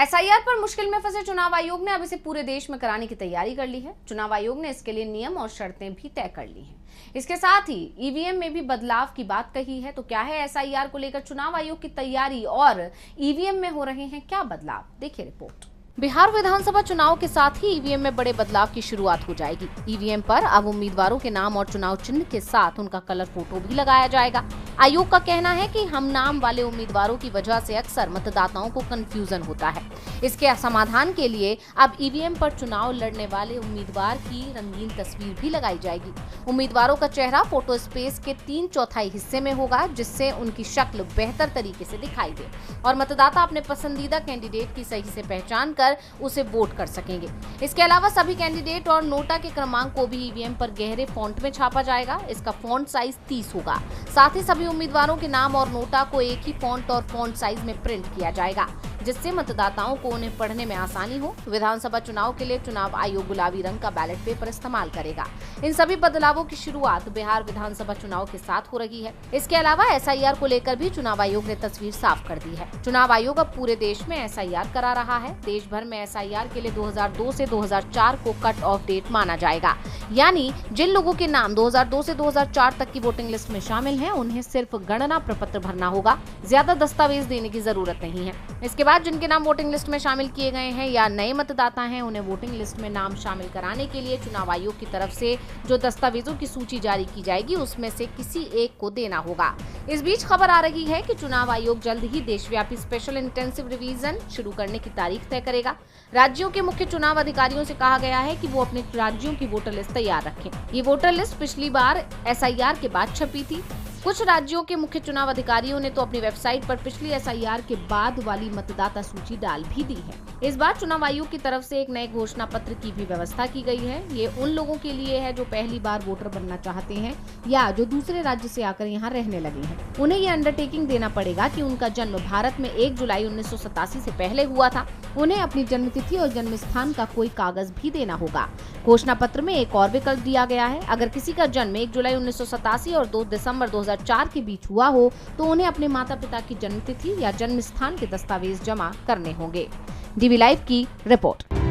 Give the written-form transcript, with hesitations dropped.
SIR पर मुश्किल में फंसे चुनाव आयोग ने अब इसे पूरे देश में कराने की तैयारी कर ली है। चुनाव आयोग ने इसके लिए नियम और शर्तें भी तय कर ली हैं। इसके साथ ही ईवीएम में भी बदलाव की बात कही है। तो क्या है एसआईआर को लेकर चुनाव आयोग की तैयारी और ईवीएम में हो रहे हैं क्या बदलाव, देखिए रिपोर्ट। बिहार विधानसभा चुनाव के साथ ही ईवीएम में बड़े बदलाव की शुरुआत हो जाएगी। ईवीएम पर अब उम्मीदवारों के नाम और चुनाव चिन्ह के साथ उनका कलर फोटो भी लगाया जाएगा। आयोग का कहना है कि हम नाम वाले उम्मीदवारों की वजह से अक्सर मतदाताओं को कंफ्यूजन होता है। इसके समाधान के लिए अब ईवीएम पर चुनाव लड़ने वाले उम्मीदवार की रंगीन तस्वीर भी लगाई जाएगी। उम्मीदवारों का चेहरा फोटो स्पेस के 3/4 हिस्से में होगा, जिससे उनकी शक्ल बेहतर तरीके से दिखाई दे और मतदाता अपने पसंदीदा कैंडिडेट की सही से पहचान कर उसे वोट कर सकेंगे। इसके अलावा सभी कैंडिडेट और नोटा के क्रमांक को भी ईवीएम पर गहरे फॉन्ट में छापा जाएगा। इसका फॉन्ट साइज 30 होगा। साथ ही सभी उम्मीदवारों के नाम और नोटा को एक ही फॉन्ट और फॉन्ट साइज में प्रिंट किया जाएगा, जिससे मतदाताओं को उन्हें पढ़ने में आसानी हो। विधानसभा चुनाव के लिए चुनाव आयोग गुलाबी रंग का बैलेट पेपर इस्तेमाल करेगा। इन सभी बदलावों की शुरुआत बिहार विधानसभा चुनाव के साथ हो रही है। इसके अलावा एसआईआर को लेकर भी चुनाव आयोग ने तस्वीर साफ कर दी है। चुनाव आयोग अब पूरे देश में एसआईआर करा रहा है। देश भर में एसआईआर के लिए 2002 से 2004 को कट ऑफ डेट माना जाएगा, यानी जिन लोगों के नाम 2002 से 2004 तक की वोटिंग लिस्ट में शामिल हैं, उन्हें सिर्फ गणना प्रपत्र भरना होगा। ज्यादा दस्तावेज देने की जरूरत नहीं है। इसके बाद जिनके नाम वोटिंग लिस्ट में शामिल किए गए हैं या नए मतदाता हैं, उन्हें वोटिंग लिस्ट में नाम शामिल कराने के लिए चुनाव आयोग की तरफ से जो दस्तावेजों की सूची जारी की जाएगी, उसमें से किसी एक को देना होगा। इस बीच खबर आ रही है कि चुनाव आयोग जल्द ही देशव्यापी स्पेशल इंटेंसिव रिवीजन शुरू करने की तारीख तय करेगा। राज्यों के मुख्य चुनाव अधिकारियों से कहा गया है कि वो अपने राज्यों की वोटर लिस्ट तैयार रखें। ये वोटर लिस्ट पिछली बार एसआईआर के बाद छपी थी। कुछ राज्यों के मुख्य चुनाव अधिकारियों ने तो अपनी वेबसाइट पर पिछली एसआईआर के बाद वाली मतदाता सूची डाल भी दी है। इस बार चुनाव आयोग की तरफ से एक नए घोषणा पत्र की भी व्यवस्था की गई है। ये उन लोगों के लिए है जो पहली बार वोटर बनना चाहते हैं या जो दूसरे राज्य से आकर यहाँ रहने लगे हैं। उन्हें ये अंडरटेकिंग देना पड़ेगा कि उनका जन्म भारत में 1 जुलाई 1987 से पहले हुआ था। उन्हें अपनी जन्म तिथि और जन्म स्थान का कोई कागज भी देना होगा। घोषणा पत्र में एक और विकल्प दिया गया है। अगर किसी का जन्म 1 जुलाई 1987 और 2 दिसंबर 2004 के बीच हुआ हो, तो उन्हें अपने माता पिता की जन्म तिथि या जन्म स्थान के दस्तावेज जमा करने होंगे। डीवी लाइव की रिपोर्ट।